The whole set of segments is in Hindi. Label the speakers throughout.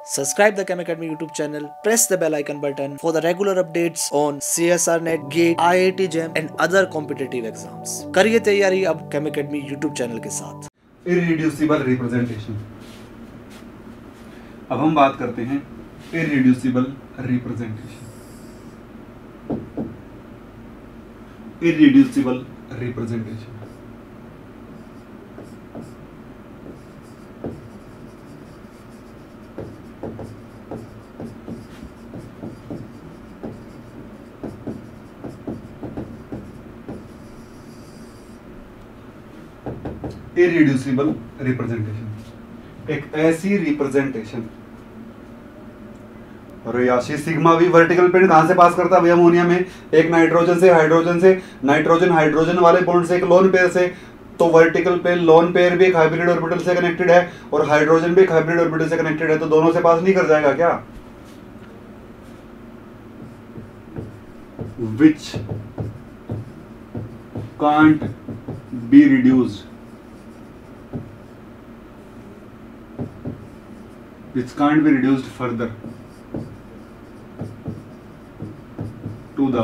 Speaker 1: Subscribe the Chem Academy YouTube channel, press the bell icon button for the regular updates on CSR Net, GATE, IIT JAM and other competitive exams. करिए तैयारी अब Chem Academy YouTube चैनल के साथ।
Speaker 2: Irreducible representation. अब हम बात करते हैं irreducible representation. Irreducible representation irreducible representation एक ऐसी रिप्रेजेंटेशन। रेयाशी सिग्मा भी वर्टिकल पेड़ कहां से पास करता है भैया? अमोनिया में एक नाइट्रोजन से नाइट्रोजन हाइड्रोजन वाले बॉन्ड से एक लोन पेयर से, तो वर्टिकल पे लोन पेयर भी एक हाइब्रिड ऑर्बिटल से कनेक्टेड है और हाइड्रोजन भी एक हाइब्रिड ऑर्बिटल से कनेक्टेड है, तो दोनों से पास नहीं कर जाएगा क्या? Which can't be reduced, which can't be reduced further to the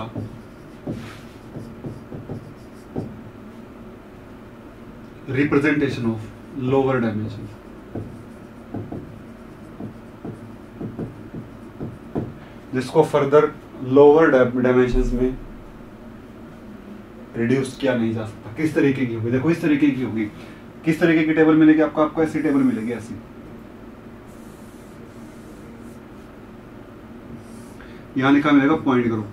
Speaker 2: representation of lower dimension. जिसको फर्दर लोअर डायमेंशंस में रिड्यूस किया नहीं जा सकता। किस तरीके की होगी? देखो इस तरीके की होगी। किस तरीके की टेबल मिलेगी आपको? आपको ऐसी टेबल मिलेगी, ऐसी। यहां लिखा मिलेगा पॉइंट ग्रुप,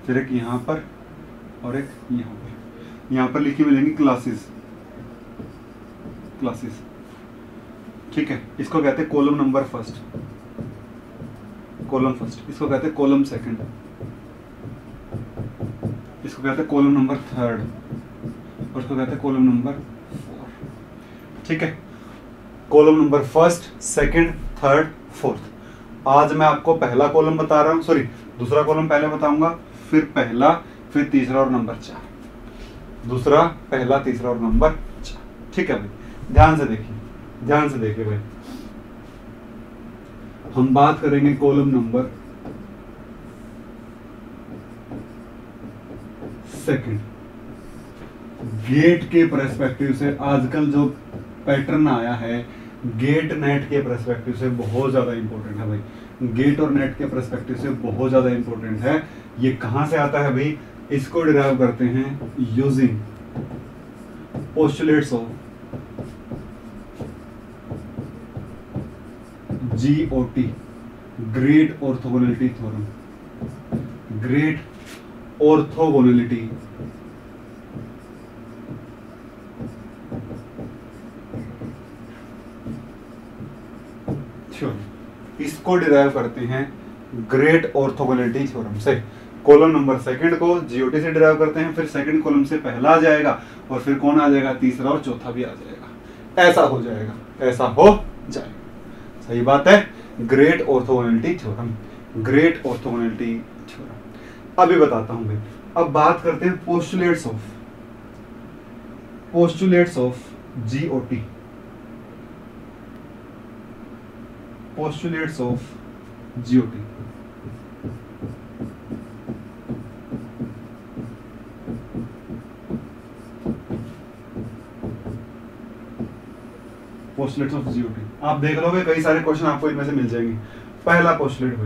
Speaker 2: फिर एक यहां पर और एक यहां पर। यहां पर लिखी मिलेंगी क्लासेस। ठीक है, इसको कहते हैं कॉलम नंबर फर्स्ट, इसको कहते हैं कॉलम सेकंड, इसको कहते हैं कॉलम नंबर थर्ड और इसको कहते हैं कॉलम नंबर फोर। ठीक है, column number first, second, third, fourth. आज मैं आपको पहला कॉलम बता रहा हूं, सॉरी दूसरा कॉलम पहले बताऊंगा, फिर पहला, फिर तीसरा और नंबर 4। दूसरा, पहला, तीसरा और नंबर 4। ठीक है भाई, ध्यान से देखिए भाई। हम बात करेंगे कॉलम नंबर सेकंड। गेट के पर्सपेक्टिव से आजकल जो पैटर्न आया है, गेट नेट के पर्सपेक्टिव से बहुत ज्यादा इंपॉर्टेंट है भाई। गेट और नेट के पर्सपेक्टिव से बहुत ज्यादा इंपॉर्टेंट है। ये कहां से आता है भाई? इसको डिराइव करते हैं using postulates of GOT, great orthogonality theorem. Great orthogonality इसको डिराइव करते हैं ग्रेट ऑर्थोगोनैलिटी थ्योरम से। कॉलम नंबर सेकंड को GOT से डिराइव करते हैं, फिर सेकंड कॉलम से पहला आ जाएगा और फिर कौन आ जाएगा? तीसरा और चौथा भी आ जाएगा। ऐसा हो जाएगा। सही बात है। Great orthogonality theorem. अभी बताता हूं भाई। अब बात करते हैं postulates of GOT। Postulates of GOT। Postulates of GOT आप देख लोगे, कई सारे क्वेश्चन आपको इनमें से मिल जाएंगे। पहला postulate,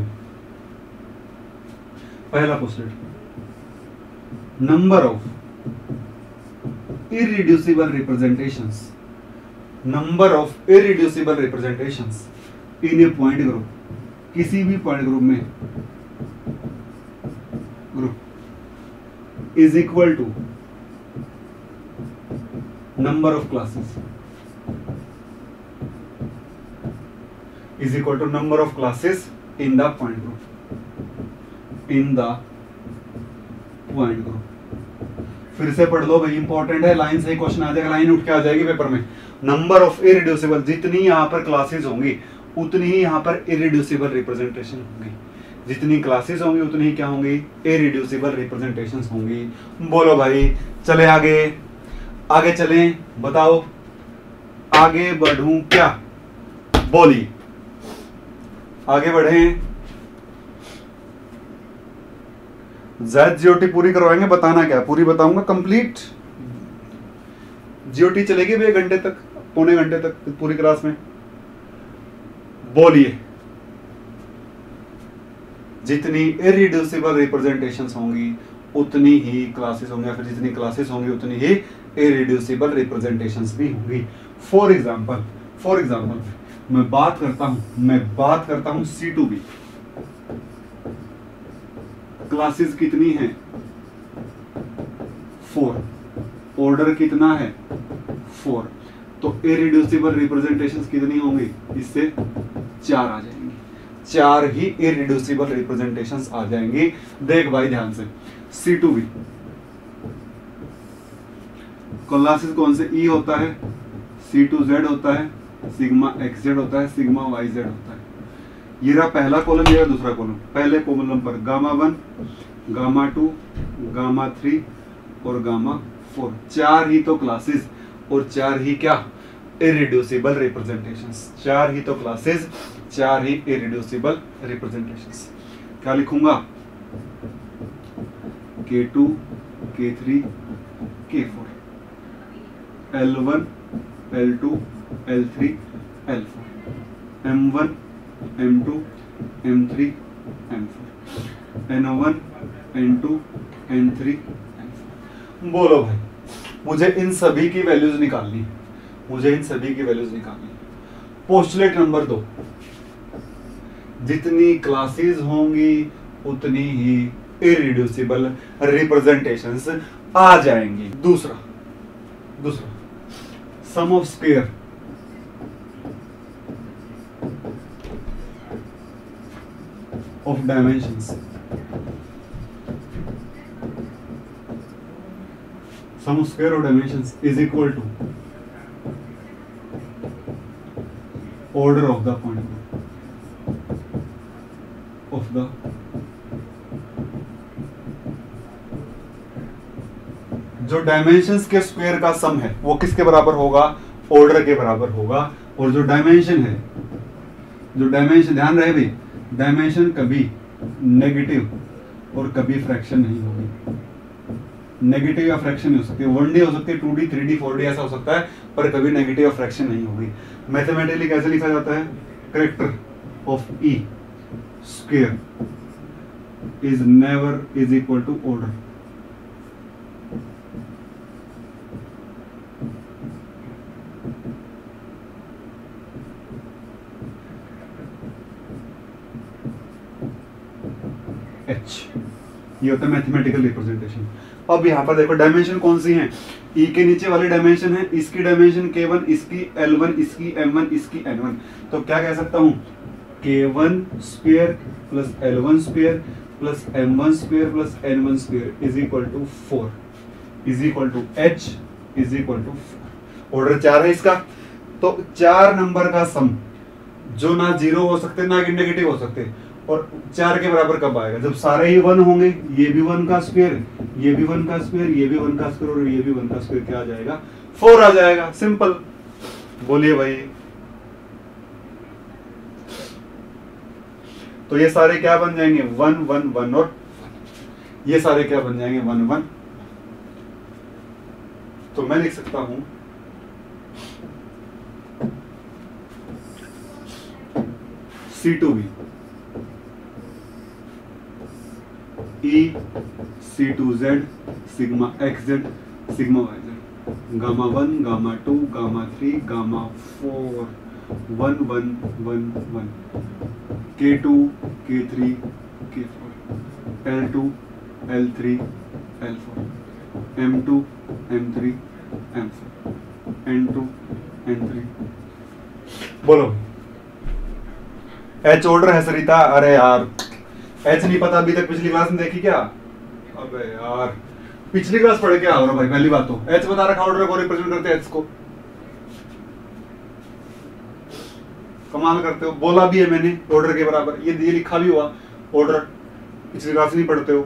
Speaker 2: number of irreducible representations in a point group. किसी भी पॉइंट ग्रुप में is equal to number of classes, in the point group. फिर से पढ़ लो भाई, इंपॉर्टेंट है। लाइन से क्वेश्चन आ जाएगा, लाइन उठ के आ जाएगी पेपर में। नंबर ऑफ इररिड्यूसिबल, जितनी यहां पर क्लासेस होंगी उतनी ही यहाँ पर इररिड्यूसिबल रिप्रेजेंटेशन होंगी। जितनी क्लासेस होंगी उतनी ही क्या होंगी? इररिड्यूसिबल रिप्रेजेंटेशंस होंगी। बोलो भाई, चले आगे चलें, बताओ आगे बढ़ूं क्या? बोलिए, आगे बढ़े। जेड जीओटी पूरी करवाएंगे, बताना क्या? पूरी बताऊंगा, कंप्लीट जीओटी चलेगी भी 1 घंटे तक, पौने घंटे तक पूरी क्लास में। बोलिए, जितनी इरिड्यूसिबल रिप्रेजेंटेशंस होंगी उतनी ही क्लासेस होंगी, या फिर जितनी क्लासेस होंगी उतनी ही इरिड्यूसिबल रिप्रेजेंटेशंस भी होंगी। फॉर एग्जाम्पल मैं बात करता हूं C2B क्लासेस कितनी हैं? 4। ऑर्डर कितना है? 4। तो इरिड्यूसिबल रिप्रेजेंटेशंस कितनी होंगी? इससे 4 आ जाएंगी, 4 ही इरिड्यूसिबल रिप्रेजेंटेशंस आ जाएंगी। देख भाई ध्यान से, C2B क्लासेस कौन से? E होता है, C2Z होता है, सिग्मा XZ होता है, सिग्मा YZ होता है। ये रहा पहला कॉलम, ये रहा दूसरा कॉलम। पहले कॉलम पर गामा 1, गामा 2, गामा 3 और गामा 4, 4 ही तो क्लासेस और 4 ही क्या? Irreducible representations. 4 ही तो क्लासेस, 4 ही इरिड्यूसिबल रिप्रेजेंटेशंस। क्या लिखूंगा? K2, K3, K4, L1, L2, L3, L4, M1, M2, M3, M4, N1, N2, N3, N4। बोलो भाई, मुझे इन सभी की वैल्यूज निकालनी है, पोस्टुलेट नंबर 2, जितनी क्लासेस होंगी उतनी ही इरिड्यूसिबल रिप्रेजेंटेशंस आ जाएंगी। दूसरा sum of square of dimensions, sum of square of dimensions is equal to order of the point of the जो डायमेंशंस के स्क्वायर का सम है वो किसके बराबर होगा? ऑर्डर के बराबर होगा। और जो डायमेंशन है, ध्यान रहे भाई, डायमेंशन कभी नेगेटिव और कभी फ्रैक्शन नहीं होगी। नेगेटिव या फ्रैक्शन नहीं हो सकती, 1D हो सकती है, 2D, 3D, 4D ऐसा हो सकता है, पर कभी नेगेटिव या फ्रैक्शन नहीं होगी। मैथमेटिकली कैसे लिखा जाता है? Character of E square is never is equal to order. H, ये होता है मैथमेटिकल रिप्रेजेंटेशन। अब यहाँ पर देखो डायमेंशन कौन सी हैं? E के नीचे वाली डायमेंशन है, इसकी डायमेंशन K1, इसकी L1, इसकी M1, इसकी N1। तो क्या कह सकता हूँ? K1 square plus L1 square plus M1 square plus N1 square is equal to 4 is equal to H is equal to 4। Order 4 है इसका, तो 4 नंबर का सम जो ना 0 हो सकते ना नेगेटिव हो सकते, और 4 के बराबर कब आएगा? जब सारे ही 1 होंगे, ये भी 1 का स्क्वायर, ये भी 1 का स्क्वायर, ये भी 1 का स्क्वायर और ये भी 1 का स्क्वायर, क्या आ जाएगा? 4 आ जाएगा। सिंपल। बोलिए भाई, तो ये सारे क्या बन जाएंगे? 1 1 1 और 1। ये सारे क्या बन जाएंगे? 1 1। तो मैं लिख सकता हूं C2B E C2Z sigma XZ sigma YZ, gamma 1, gamma 2, gamma 3, gamma 4, 1 1 1 1, K2, K3, K4, L2, L3, L4, M2, M3, M4, N2, N3। बोलो, H ऑर्डर है सरिता? अरे यार H नहीं पता अभी तक? पिछली क्लास में देखी क्या? अबे यार पिछली क्लास पढ़ के आओ ना भाई। पहली बात तो H बता रखा, ऑर्डर को रिप्रेजेंट करते हैं H को। कमाल करते हो, बोला भी है मैंने ऑर्डर के बराबर, ये लिखा भी हुआ ऑर्डर। पिछली क्लास नहीं पढ़ते हो,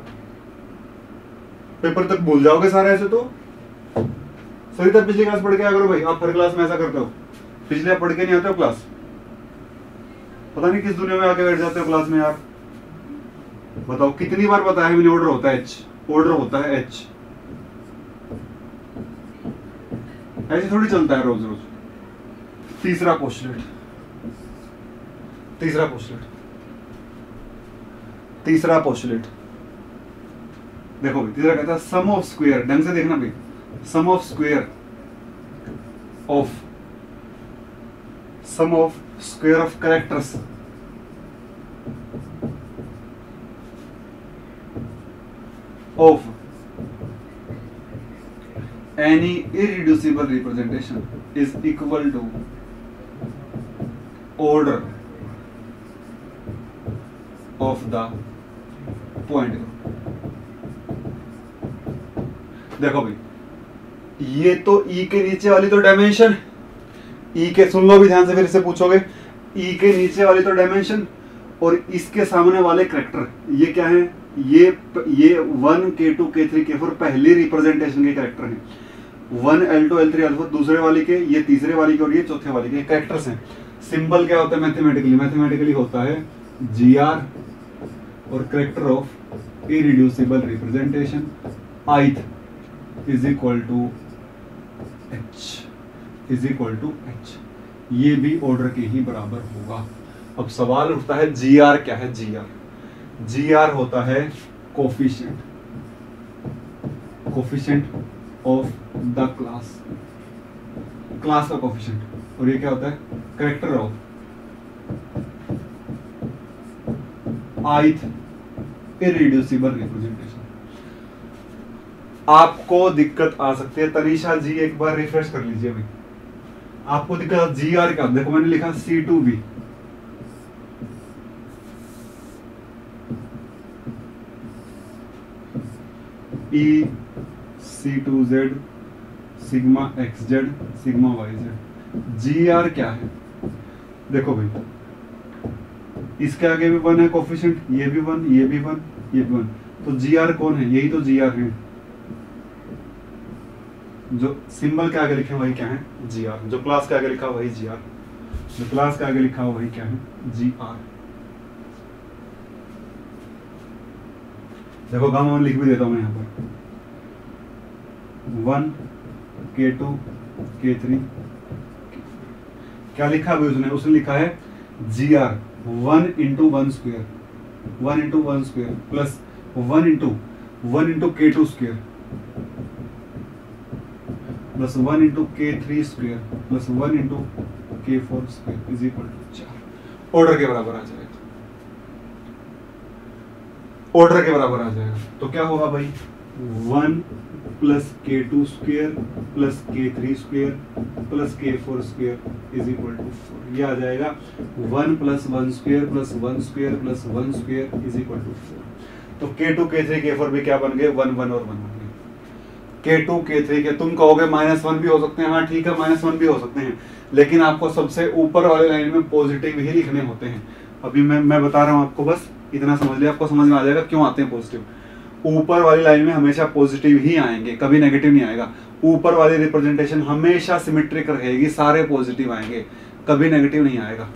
Speaker 2: पेपर तक भूल जाओगे सारे ऐसे तो। सरिता पिछली क्लास पढ़ के आ करो भाई, आप हर क्लास में ऐसा करते हो। पिछले पढ़ के नहीं आते हो क्लास? पता नहीं किस दुनिया में आके बैठ जाते हो क्लास में यार। बताओ कितनी बार बताया है मैंने, ऑर्डर होता है एच, ऑर्डर होता है एच। ऐसे थोड़ी चलता है रोज रोज। तीसरा पोस्टलेट, तीसरा पोस्टलेट, तीसरा पोस्टलेट देखो भाई। तीसरा कहता है सम ऑफ स्क्वायर, ढंग से देखना भाई, sum of square of, sum of square of characters of any irreducible representation is equal to order of the point group। देखो भाई, ये तो E के नीचे वाली तो डायमेंशन, E के, सुन लो भी ध्यान से, फिर से पूछोगे, E के नीचे वाली तो डायमेंशन और इसके सामने वाले कैरेक्टर, ये क्या है? ये 1 K2 K3 K4 पहली रिप्रेजेंटेशन के कैरेक्टर हैं। 1 L2 L3 L4 दूसरे वाली के, ये तीसरे वाली के और ये चौथे वाली के कैरेक्टर्स हैं। सिंबल क्या होता है मैथमेटिकली? मैथमेटिकली होता है GR और character of irreducible representation ith is equal to H, is equal to H। ये भी ऑर्डर के ही बराबर होगा। अब सवाल उठता है GR क्या है? GR होता है coefficient, coefficient of the class, class का कोफिशिएंट। और ये क्या होता है? Character of ith irreducible representation. आपको दिक्कत आ सकती है, तनीषा जी एक बार रिफ्रेश कर लीजिए भाई, आपको दिक्कत GR क्या? देखो मैंने लिखा C2B, E C2Z sigma XZ sigma YZ। GR क्या है? देखो भाई, इसके आगे भी 1 है कोफिशिएंट, ये भी 1, ये भी 1, ये भी 1, तो GR कौन है? यही तो GR है। जो सिंबल के आगे लिखे वही क्या है? GR। जो क्लास के आगे लिखा वही GR, जो क्लास के आगे लिखा वही क्या है? GR। देखो गामा लिख भी देता हूं मैं यहाँ पर, 1 K2 K3 क्या लिखा है उसने? उसने लिखा है GR 1 into 1 square, 1 into 1 square plus 1 into K2 square plus 1 into K3 square plus 1 into K4 square is equal to 4। Order के बराबर आ जाएगा, ऑर्डर के बराबर आ जाएगा। तो क्या होगा भाई? 1 plus K2 square plus K3 square plus K4 square is equal to 4। ये आ जाएगा 1 plus 1 square plus 1 square plus 1 square is equal to 4। तो K2 K3 K4 भी क्या बन गए? 1 1 और 1 बन गए। K2 K3 के तुम कहोगे -1 भी हो सकते हैं, हाँ ठीक है -1 भी हो सकते हैं, लेकिन आपको सबसे ऊपर वाले लाइन में पॉजिटिव ही लिखने होते हैं। अभी मैं बता रहा हूँ आपको, बस इतना समझ लिया, आपको समझ में आ जाएगा क्यों आते हैं पॉजिटिव। ऊपर वाली लाइन में हमेशा पॉजिटिव ही आएंगे, कभी नेगेटिव नहीं आएगा। ऊपर वाली रिप्रेजेंटेशन हमेशा सिमेट्रिक रहेगी, सारे पॉजिटिव आएंगे, कभी नेगेटिव नहीं आएगा।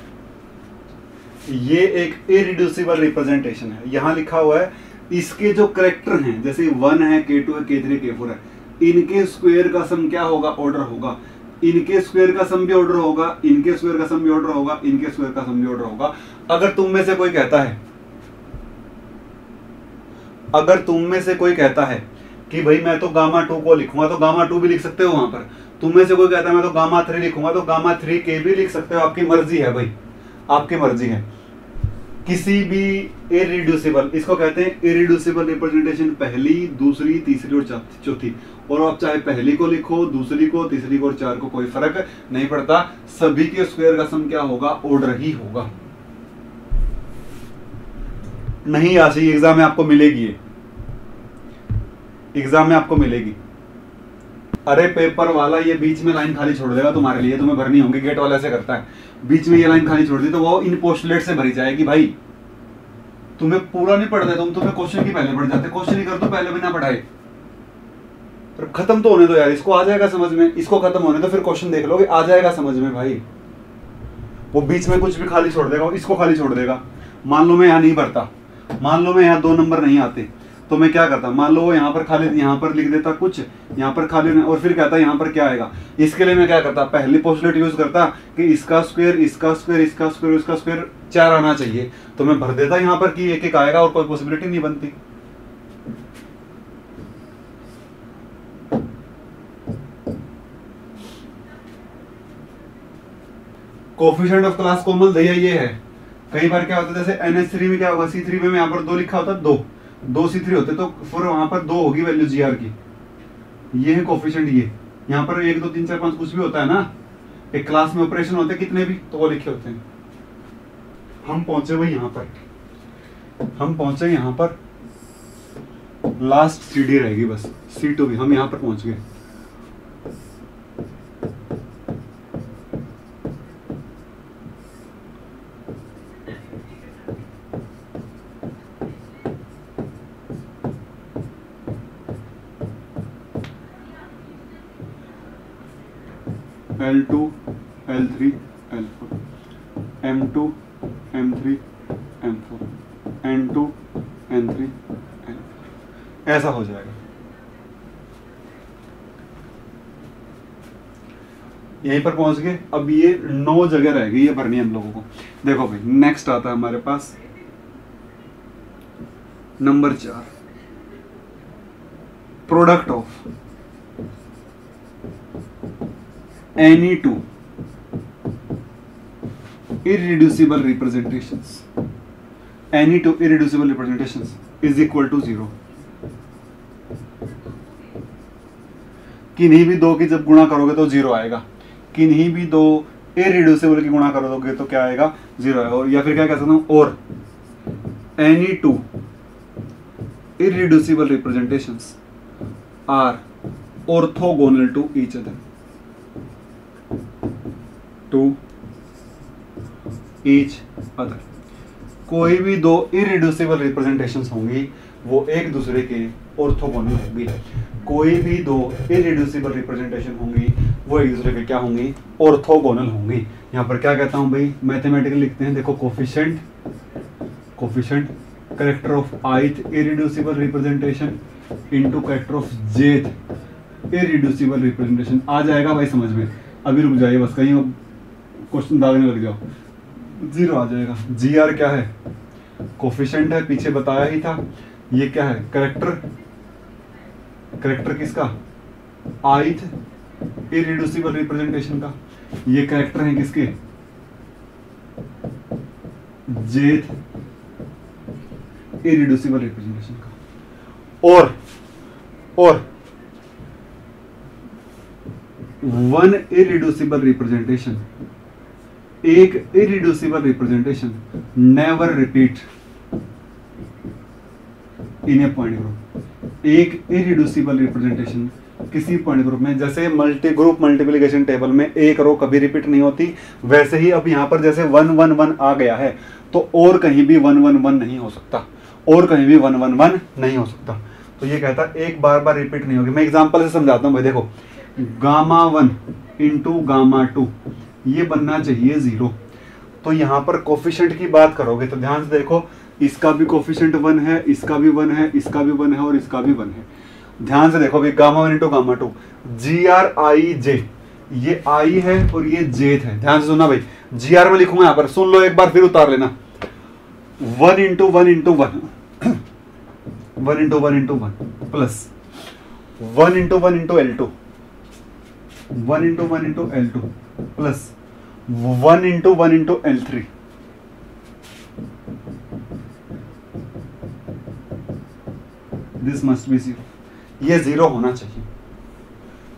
Speaker 2: ये एक इरिड्यूसिबल रिप्रेजेंटेशन है। यहां लिखा हुआ है इसके जो कैरेक्टर हैं, जैसे 1 है, K2 है, K3 K4 है, इनके स्क्वायर का सम क्या होगा? ऑर्डर होगा। इनके स्क्वायर का सम भी ऑर्डर होगा, इनके स्क्वायर का सम भी ऑर्डर होगा, इनके स्क्वायर का सम भी ऑर्डर होगा। अगर तुम में से कोई कहता है, अगर तुम में से कोई कहता है कि भाई मैं तो गामा 2 को लिखूंगा, तो गामा 2 भी लिख सकते हो वहां पर। तुम में से कोई कहता है मैं तो गामा 3 लिखूंगा, तो गामा 3 के भी लिख सकते हो। आपकी मर्जी है भाई, आपकी मर्जी है। किसी भी इरिड्यूसिबल, इसको कहते हैं इरिड्यूसिबल रिप्रेजेंटेशन, पहली, दूसरी, तीसरी और चौथी। और आप चाहे पहली को लिखो, दूसरी को, तीसरी को और 4 को, कोई फर्क नहीं पड़ता। सभी के स्क्वायर का सम क्या होगा? ऑर्डर ही होगा। नहीं आशी, एग्जाम में आपको मिलेगी, एग्जाम में आपको मिलेगी। अरे पेपर वाला ये बीच में लाइन खाली छोड़ देगा तुम्हारे लिए, तुम्हें भरनी होगी। गेट वाला ऐसे करता है, बीच में ये लाइन खाली छोड़ दी तो वो इन पोस्टलेट से भरी जाएगी। भाई तुम्हें पूरा नहीं पढ़ना है, तुम्हें क्वेश्चन की पहले पढ़ जाते, क्वेश्चन ही कर दो पहले बिना पढ़ाए। खत्म तो होने दो यार, इसको आ जाएगा समझ में, इसको खत्म होने दो, फिर क्वेश्चन देख लोगे, आ जाएगा समझ में भाई। वो बीच में कुछ भी खाली छोड़ देगा, इसको खाली छोड़ देगा। मान लो मैं यहाँ नहीं भरता, मान लो मैं यहाँ 2 नंबर नहीं आते, तो मैं क्या करता, मान लो वो यहाँ पर खाली, यहाँ पर लिख देता कुछ, यहाँ पर खाली, और फिर कहता यहाँ पर क्या आएगा। इसके लिए मैं क्या करता, पहली पोस्टुलेट यूज करता कि इसका स्क्वायर, इसका स्क्वायर, इसका स्क्वायर, इसका स्क्वायर 4 आना चाहिए, तो मैं भर देता यहाँ पर कि 1-1 आएगा और कोई पॉसिबिलिटी नहीं बनती। कोफिशिएंट ऑफ क्लास कॉमन भैया ये है। कई बार क्या होता है, जैसे NH3 में क्या होगा, C3 में यहाँ पर 2 लिखा होता है, 2 C3 होते, तो फिर वहां पर 2 होगी वैल्यू GR की। ये है कोफिशिएंट। ये यहाँ पर 1 2 3 4 5 कुछ भी होता है ना, एक क्लास में ऑपरेशन होते हैं कितने भी, तो वो लिखे होते हैं। हम पहुंचे भाई यहाँ पर, हम पहुंचे यहाँ पर, लास्ट CD रहेगी बस, C2 भी, हम यहाँ पर पहुंच गए। L2, L3, L4, M2, M3, M4, N2, N3, N4, ऐसा हो जाएगा। यहीं पर पहुंच गए। अब ये 9 जगह रह गई, ये भरनी है हम लोगों को। देखो भाई, नेक्स्ट आता है हमारे पास नंबर 4, product of any two irreducible representations, any two irreducible representations is equal to 0। किन्हीं भी दो की जब गुणा करोगे तो 0 आएगा, किन्हीं भी दो इरिड्यूसिबल की गुणा करोगे तो क्या आएगा, 0 आएगा। या फिर क्या कह सकता हूं, और any two irreducible representations are orthogonal to each other, to each other. कोई भी दो इरिड्यूसिबल रिप्रेजेंटेशंस होंगी वो एक दूसरे के ऑर्थोगोनल होंगी। कोई भी दो इरिड्यूसिबल रिप्रेजेंटेशन होंगी वो एक दूसरे के क्या होंगी, ऑर्थोगोनल होंगी। यहाँ पर क्या कहता हूँ भाई, मैथमेटिकली लिखते हैं, देखो coefficient, coefficient character of ith irreducible representation into character of jth irreducible representation. आ जाएगा भाई समझ में, अभी रुक जाइए बस, कहीं क्वेश्चन दागने लग जाओ, 0 आ जाएगा। GR क्या है, कोफिशिएंट है, पीछे बताया ही था। ये क्या है, कैरेक्टर, कैरेक्टर किसका, ith इरिड्यूसिबल रिप्रेजेंटेशन का। ये कैरेक्टर है किसके, jth इरिड्यूसिबल रिप्रेजेंटेशन का। और वन इरिड्यूसिबल रिप्रेजेंटेशन, एक irreducible representation never repeat in a point group. एक इरिड्यूसिबल रिप्रेजेंटेशन किसी पॉइंट ग्रुप में, जैसे मल्टी ग्रुप मल्टीप्लिकेशन टेबल में एक रो कभी रिपीट नहीं होती, वैसे ही अब यहाँ पर जैसे 1 1 1 आ गया है तो और कहीं भी 1 1 1 नहीं हो सकता, और कहीं भी 1 1 1 नहीं हो सकता। तो ये कहता है एक बार बार रिपीट नहीं होगी। मैं एग्जांपल से समझाता हूँ भाई, देखो गामा 1 इंटू गामा 2 ये बनना चाहिए 0। तो यहाँ पर कोफिशिएंट की बात करोगे तो ध्यान से देखो, इसका भी कोफिशिएंट 1 है, इसका भी 1 है, इसका भी 1 है और इसका भी 1 है। ध्यान से देखो भाई, गामा 1 इंटू गामा 2, GRIJ, ये I है और ये J है। ध्यान से सुनना भाई, GR में लिखूंगा यहाँ पर, सुन लो एक बार फिर उतार लेना। 1 into 1 into 1 1 into 1 into 1 plus 1 into 1 into L2, 1 into 1 into L2 plus 1 into 1 into L3। This must be 0। ये 0 होना चाहिए।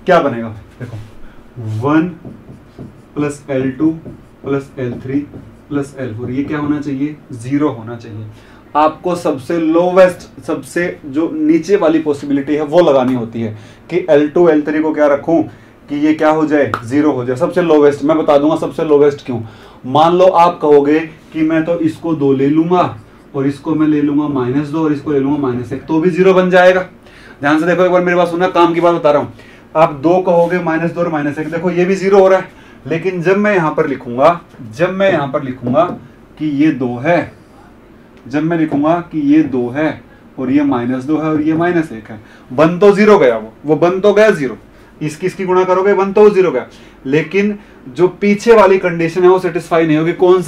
Speaker 2: क्या बनेगा देखो, 1 plus L2 plus L3 plus L4, ये क्या होना चाहिए, 0 होना चाहिए। आपको सबसे लोवेस्ट, सबसे जो नीचे वाली पॉसिबिलिटी है वो लगानी होती है कि L2 L3 को क्या रखूं कि ये क्या हो जाए, 0 हो जाए। सबसे लोवेस्ट मैं बता दूंगा सबसे लोवेस्ट क्यों। मान लो आप कहोगे कि मैं तो इसको 2 ले लूंगा और इसको मैं ले लूंगा -2 और इसको ले लूंगा -1, तो भी 0 बन जाएगा। ध्यान से देखो एक बार मेरी बात सुनना, काम की बात बता रहा हूं। आप 2 कहोगे -2 और -1, देखो ये भी 0 हो रहा है। लेकिन जब मैं यहां पर लिखूंगा कि ये 2 है, जब मैं लिखूंगा कि ये 2 है और ये -2 है और ये -1 है, बन तो 0 गया, वो बन तो गया 0, इसकी गुणा करोगे बन तो 0 गया, लेकिन जो पीछे वाली कंडीशन है वो सेटिस्फाई नहीं होगी। कौन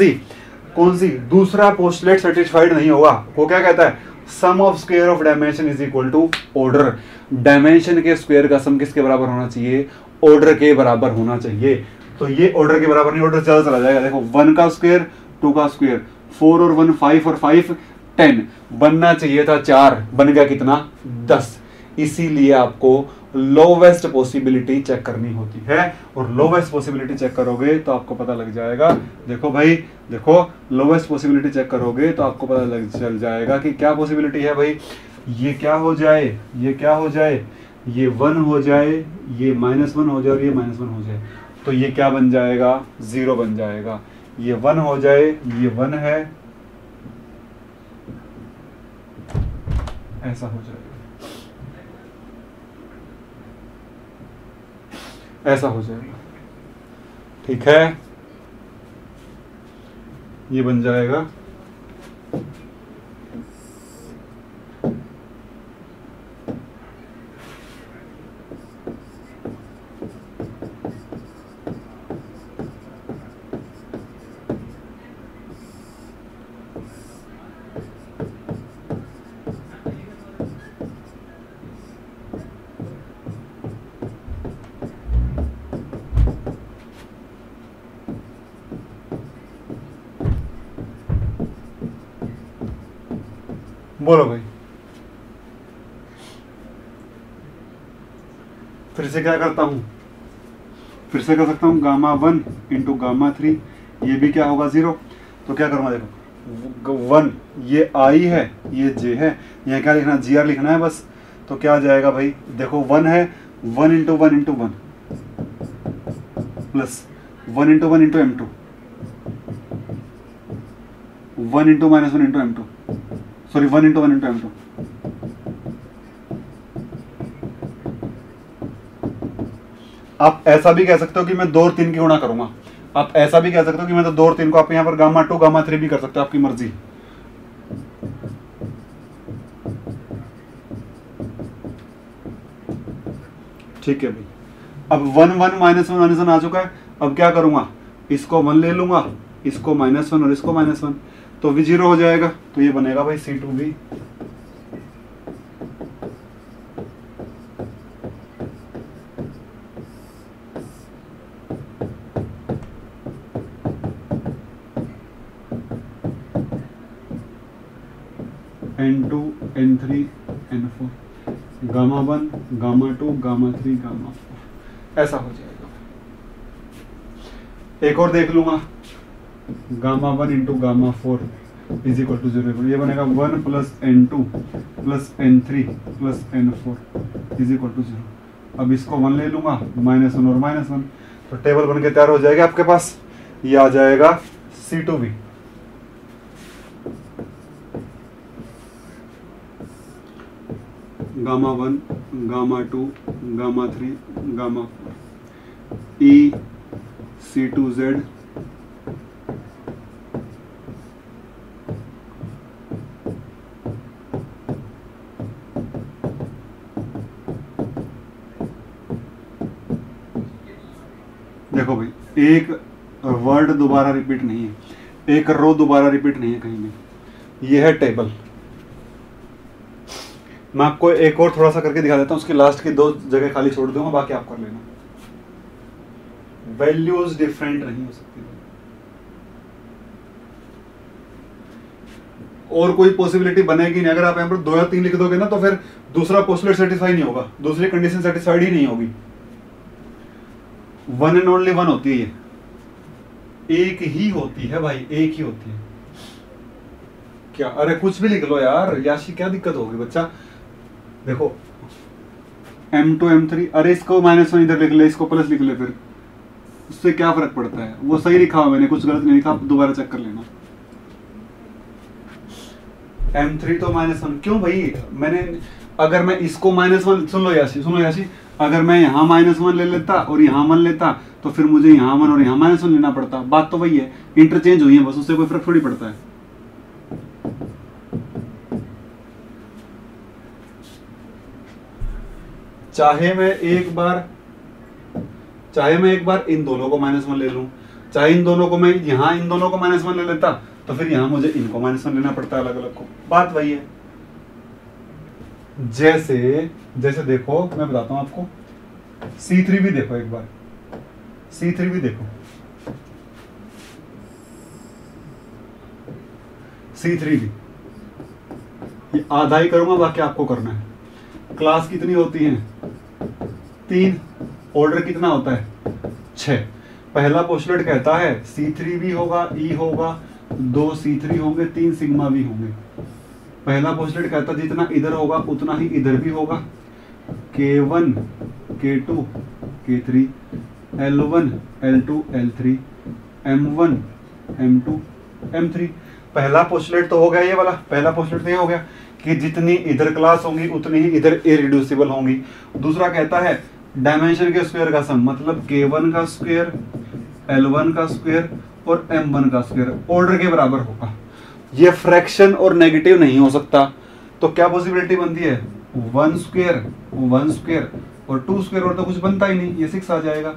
Speaker 2: सी? दूसरा पोस्टुलेट सेटिस्फाइड नहीं होगा। वो क्या कहता है? Sum of square of dimension is equal to order. Dimension के स्क्वायर का सम किसके बराबर होना चाहिए? ऑर्डर के बराबर होना चाहिए। तो ये ऑर्डर के बराबर नहीं, ऑर्डर चला जाएगा। देखो 1 का स्क्वायर 2 का स्क्वायर, 4 और 1 5 और 5 10, बनना चाहिए था 4, बन गया कितना? 10। इसीलिए आपको लोवेस्ट पॉसिबिलिटी चेक करनी होती है, और लोवेस्ट पॉसिबिलिटी चेक करोगे तो आपको पता लग जाएगा। देखो भाई, देखो लोवेस्ट पॉसिबिलिटी चेक करोगे तो आपको पता चल जाएगा कि क्या पॉसिबिलिटी है भाई। ये क्या हो जाए, ये 1 हो जाए, ये -1 हो जाए और ये -1 हो जाए, तो ये क्या बन जाएगा? 0 बन जाएगा। ये 1 हो जाए, ये 1 है, ऐसा हो जाएगा, ऐसा हो जाएगा। ठीक है, ये बन जाएगा बोलो भाई। फिर से क्या करता हूं? फिर से कर सकता हूं Γ1 इंटू Γ3, ये भी क्या होगा? 0। तो क्या करूंगा? देखो 1 ये I है, ये J है, यहाँ क्या लिखना? GR लिखना है बस। तो क्या आ जाएगा भाई? देखो 1 है, 1 into 1 into 1 plus 1 into 1 into M2, 1 into -1 into M2, sorry 1 into 1 into M2। आप ऐसा भी कह सकते हो कि मैं 2 और 3 की गुणा करूंगा। आप ऐसा भी कह सकते हो कि मैं तो 2 और 3 को, आप यहाँ पर Γ2 Γ3 भी कर सकते हो, आपकी मर्जी। ठीक है भाई। अब 1 1 -1 आ चुका है। अब क्या करूंगा? इसको 1 ले लूंगा, इसको -1 और इसको -1, तो भी 0 हो जाएगा। तो ये बनेगा भाई C2V। N2 N3 N4, Γ1 Γ2 Γ3 Γ4, ऐसा हो जाएगा। एक और देख लूंगा, Γ1 इंटू Γ4 इज इक्वल टू 0। ये बनेगा 1 plus N2 plus N3 plus N4 is equal to 0। अब इसको 1 ले लूंगा, -1 और -1, तो टेबल बन के तैयार हो जाएगा आपके पास। ये आ जाएगा C2V। Γ1 Γ2 Γ3 Γ4 E C2Z देखो भाई, एक वर्ड दोबारा रिपीट नहीं है, एक रो दोबारा रिपीट नहीं है कहीं भी। ये है टेबल। मैं आपको एक और थोड़ा सा करके दिखा देता हूँ, उसकी लास्ट की 2 जगह खाली छोड़ दूंगा, बाकी आप कर लेना। वैल्यूज डिफरेंट नहीं हो सकती और कोई पॉसिबिलिटी बनेगी नहीं। अगर आप यहाँ पर 2 या 3 लिख दोगे ना, तो फिर दूसरा पोस्टुलेट सेटिस्फाई नहीं होगा, दूसरी कंडीशन सेटिस्फाइड ही नहीं होगी। 1 एंड ओनली 1 होती है, ये एक ही होती है भाई, एक ही होती है। क्या? अरे कुछ भी लिख लो यार, याशी क्या दिक्कत होगी बच्चा। देखो M2 M3, अरे इसको -1 इधर लिख ले, इसको प्लस लिख ले, फिर उससे क्या फर्क पड़ता है? वो सही लिखा हुआ, मैंने कुछ गलत नहीं लिखा, आप दोबारा चेक कर लेना। M3 तो -1 क्यों भाई? मैंने अगर मैं इसको -1, सुन लो याशी, अगर मैं यहाँ -1 ले लेता और यहाँ 1 लेता तो फिर मुझे यहाँ 1 और यहाँ -1 लेना पड़ता। बात तो वही है, इंटरचेंज हुई है बस, उससे कोई फर्क थोड़ी पड़ता है। चाहे मैं एक बार इन दोनों को -1 ले लूं, चाहे इन दोनों को मैं यहाँ इन दोनों को -1 ले लेता, तो फिर यहाँ मुझे इनको -1 लेना पड़ता है अलग अलग को। बात वही है। जैसे देखो मैं बताता हूं आपको, C3 भी देखो एक बार, C3 भी देखो, C3 भी ये आधा ही करूंगा, बाकी आपको करना है। क्लास कितनी होती है? 3। ऑर्डर कितना होता है? 6। पहला पोस्टुलेट कहता है C3 भी होगा, E होगा, 2 C3 होंगे, 3 सिग्मा भी होंगे। पहला पोस्टुलेट कहता है जितना इधर होगा उतना ही इधर भी होगा। K1 K2 K3 L1 L2 L3 M1 M2 M3। पहला पोस्टुलेट तो हो गया ये वाला, पहला पोस्टुलेट तो ये हो गया कि जितनी इधर क्लास होंगी उतनी ही इधर इरिड्यूसिबल होंगी। दूसरा कहता है डायमेंशन के स्क्वायर का सम, मतलब K1 का स्क्वायर, L1 का स्क्वायर और M1 का स्क्वायर ऑर्डर के बराबर होगा। ये फ्रैक्शन और नेगेटिव नहीं हो सकता, तो क्या पॉसिबिलिटी बनती है? 1 स्क्वायर 1 स्क्वायर और 2 स्क्वायर, और तो कुछ बनता ही नहीं, ये 6 आ जाएगा।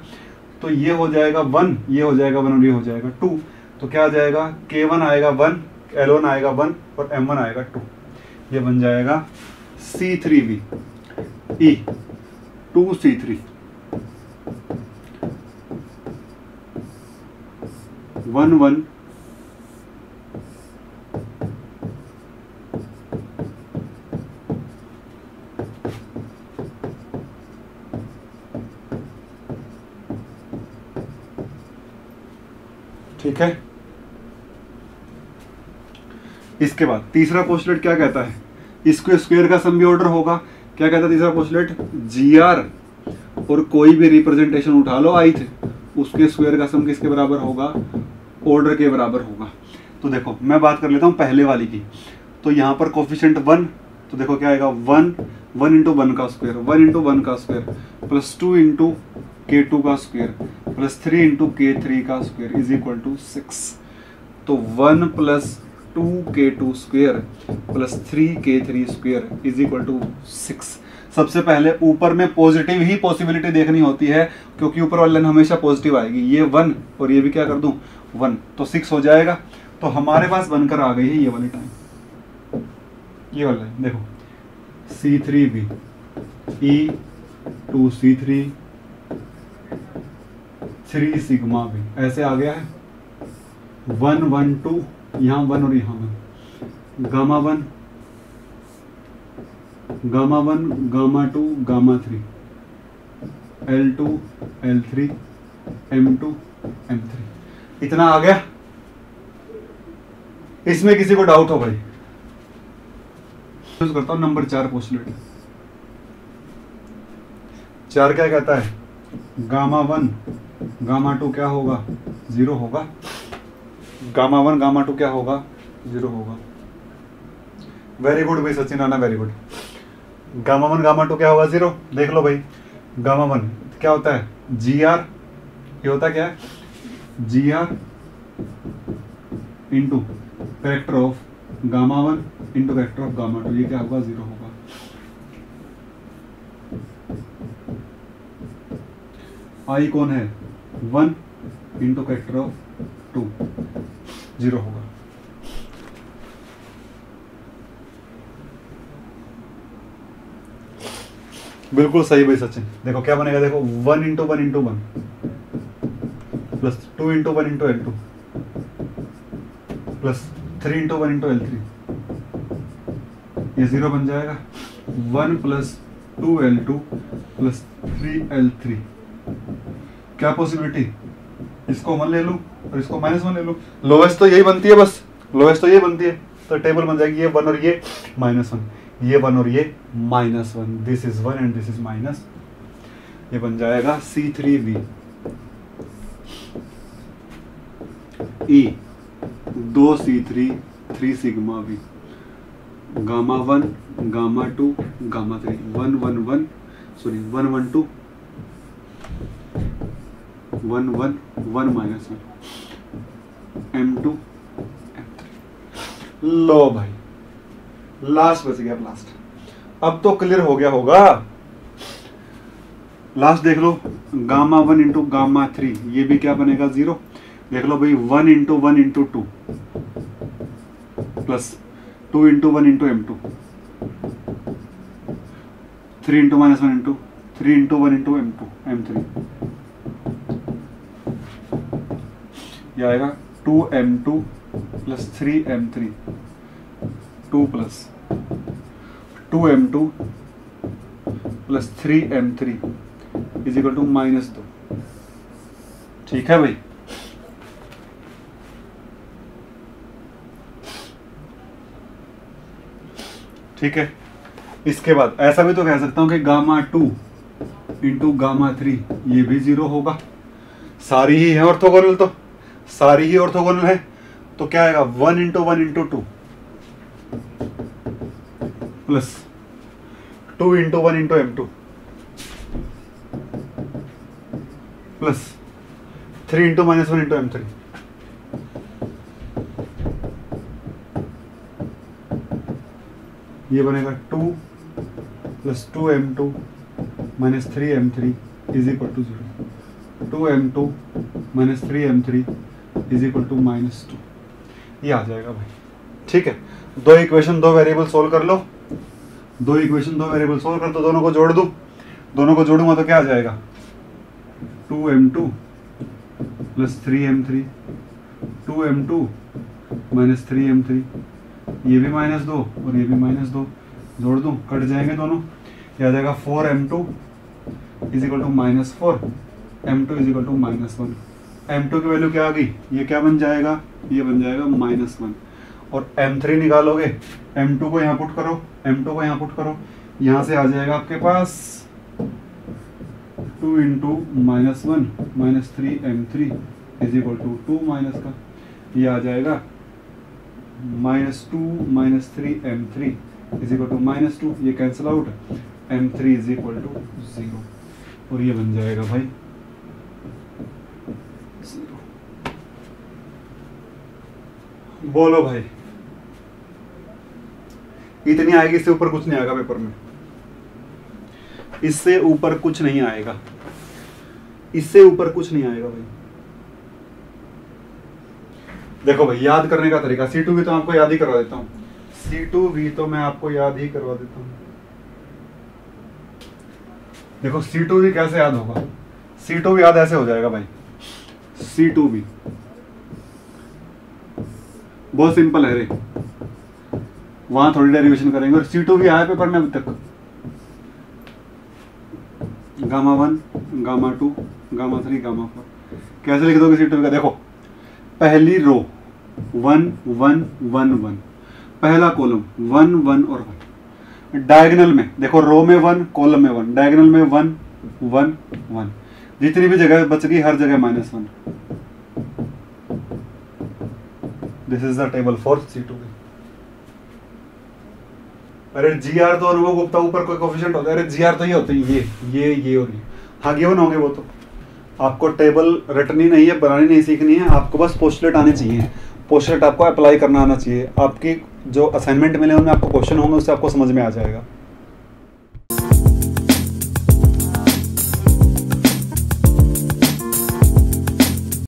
Speaker 2: तो ये हो जाएगा 1, ये हो जाएगा 1 और ये हो जाएगा 2। तो क्या आ जाएगा? K1 आएगा 1, L1 आएगा 1 और M1 आएगा 2। ये बन जाएगा C3B E 2C3 1 1 ठीक है। इसके बाद तीसरा पोस्टुलेट क्या कहता है? इसको स्क्वायर का सम भी ऑर्डर होगा। क्या कहता है तीसरा पोस्टुलेट? GR और कोई भी रिप्रेजेंटेशन उठा लो ith, उसके स्क्वायर का सम किसके बराबर होगा? ऑर्डर के बराबर होगा। तो देखो मैं बात कर लेता हूं पहले वाली की। तो यहां पर कोफिशिएंट 1, तो देखो क्या आएगा? 1 × 1 का स्क्वायर, 1 × 1 का स्क्वायर प्लस 2 × K2 का स्क्वायर प्लस 3 × K3 का स्क्वायर इज इक्वल टू 6। तो 1 + 2K2 square plus 3K3 square is equal to 6। सबसे पहले ऊपर में पॉजिटिव ही पॉसिबिलिटी देखनी होती है, क्योंकि ऊपर वाली लाइन हमेशा पॉजिटिव आएगी। ये 1 और ये भी क्या कर दूं? 1, तो 6 हो जाएगा। तो हमारे पास बनकर आ गई है ये वाली टाइम, ये वाला लाइन देखो, C3B E 2C3 3 सिग्मा भी ऐसे आ गया है। 1 1 2, यहाँ 1 और यहाँ 1, gamma 1 gamma 1 gamma 2 gamma 3 L2 L3 M2 M3। इतना आ गया। इसमें किसी को डाउट हो भाई? यूज करता हूं नंबर 4 पोस्टुलेट। 4 क्या कहता है? गामा 1 गामा 2 क्या होगा? 0 होगा। गामा 1 गामा 2 क्या होगा? 0 होगा। वेरी गुड भाई Sachin Rana, very good. Gamma 1 gamma 2 क्या होगा? 0। देख लो भाई, गामा 1 क्या होता है? GR। ये होता क्या है? GR into character of gamma 1 into character of gamma 2। ये क्या होगा? 0 होगा। आई कौन है? 1 इंटू कैरेक्टर ऑफ 2, 0 होगा। बिल्कुल सही भाई सचिन। देखो क्या बनेगा? देखो 1 × 1 × 1 प्लस 2 × 1 × L2 प्लस 3 × 1 × L3, ये 0 बन जाएगा। 1 + 2L2 प्लस 3L3। क्या पॉसिबिलिटी? इसको 1 ले लूं और इसको -1 ले लूं। लोएस्ट तो यही बनती है, बस लोएस्ट तो यही बनती है। तो टेबल बन जाएगी ये 1 और ये -1, ये 1 और ये -1। This is 1 and this is minus. ये बन जाएगा C3B E 2C3 3 sigma B gamma 1 gamma 2 gamma 3 1 1 1 sorry 1 1 2 1 1 1 minus 1 m2 m3। लो भाई लास्ट बच गया, लास्ट। अब तो क्लियर हो गया होगा। लास्ट देख लो, गामा 1 इंटू गामा 3, ये भी क्या बनेगा 0। देख लो भाई 1 into 1 into 2 plus 2 into 1 into m2, 3 into minus 1 into 3 into 1 into m2 m3, ये आएगा 2m2 plus 3m3, 2 plus 2m2 plus 3m3 is equal to -2। ठीक है भाई। ठीक है, इसके बाद ऐसा भी तो कह सकता हूं कि गामा 2 इंटू गामा 3 ये भी 0 होगा। सारी ही है ऑर्थोगोनल, तो सारी ही ऑर्थोगोनल है, तो क्या आएगा 1 into 1 into 2 plus 2 into 1 into m2 plus 3 into minus 1 into m3, ये बनेगा 2 plus 2m2 minus 3m3 is equal to 0। 2m2 minus 3m3 is equal to -2, ये आ जाएगा भाई। ठीक है, दो इक्वेशन दो वेरिएबल सोल्व कर लो, दो इक्वेशन दो वेरिएबल सोल्व कर, तो दोनों को जोड़ दूं, दोनों को जोड़ूंगा तो क्या आ जाएगा 2m2 plus 3m3, 2m2 minus 3m3, ये भी -2 और ये भी -2, जोड़ दूं, कट जाएंगे दोनों, ये आ जाएगा 4m2 is equal to -4, m2 is equal to -1। m2 की वैल्यू क्या आ गई, ये क्या बन जाएगा, ये बन जाएगा -1। और m3 निकालोगे, m2 को यहाँ पुट करो, m2 को यहाँ पुट करो, यहाँ से आ जाएगा आपके पास 2 into -1 minus 3m3 is equal to 2 minus का, ये आ जाएगा -2 minus 3m3 is equal to -2, ये cancel out, m3 is equal to 0, और ये बन जाएगा भाई 0। बोलो भाई, इतनी आएगी, इससे ऊपर कुछ नहीं आएगा पेपर में, इससे ऊपर कुछ नहीं आएगा, इससे ऊपर कुछ नहीं आएगा भाई। देखो भाई, याद करने का तरीका, C2 भी तो आपको याद ही करवा देता हूं, C2 भी तो मैं आपको याद ही करवा देता हूं। देखो C2 भी कैसे याद होगा, C2 भी याद ऐसे हो जाएगा भाई, C2 भी बहुत सिंपल है रे, वहां थोड़ी डेरिवेशन करेंगे। और C2 भी आया पेपर में अभी तक, गामा 1 गामा 2 गामा 3 गामा 4, कैसे लिख दोगे C2 का, देखो पहली रो 1 1 1 1, पहला कॉलम 1 1 और 1, डायगोनल में देखो रो में 1 कॉलम में 1, डायगोनल में 1 1 1, जितनी भी जगह बच गई हर जगह -1। This is the table for C2। अरे GR तो अनुभव गुप्ता ऊपर कोई कोफिशिएंट होता है, अरे GR तो ये होते हैं, ये और ये, हाँ गिवन होंगे वो तो। आपको टेबल रटनी नहीं है, बनानी नहीं सीखनी है, आपको बस पोस्टलेट आने चाहिए, पोस्टलेट आपको अप्लाई करना आना चाहिए। आपकी जो असाइनमेंट मिले उनमें आपको क्वेश्चन होंगे, उससे आपको समझ में आ जाएगा।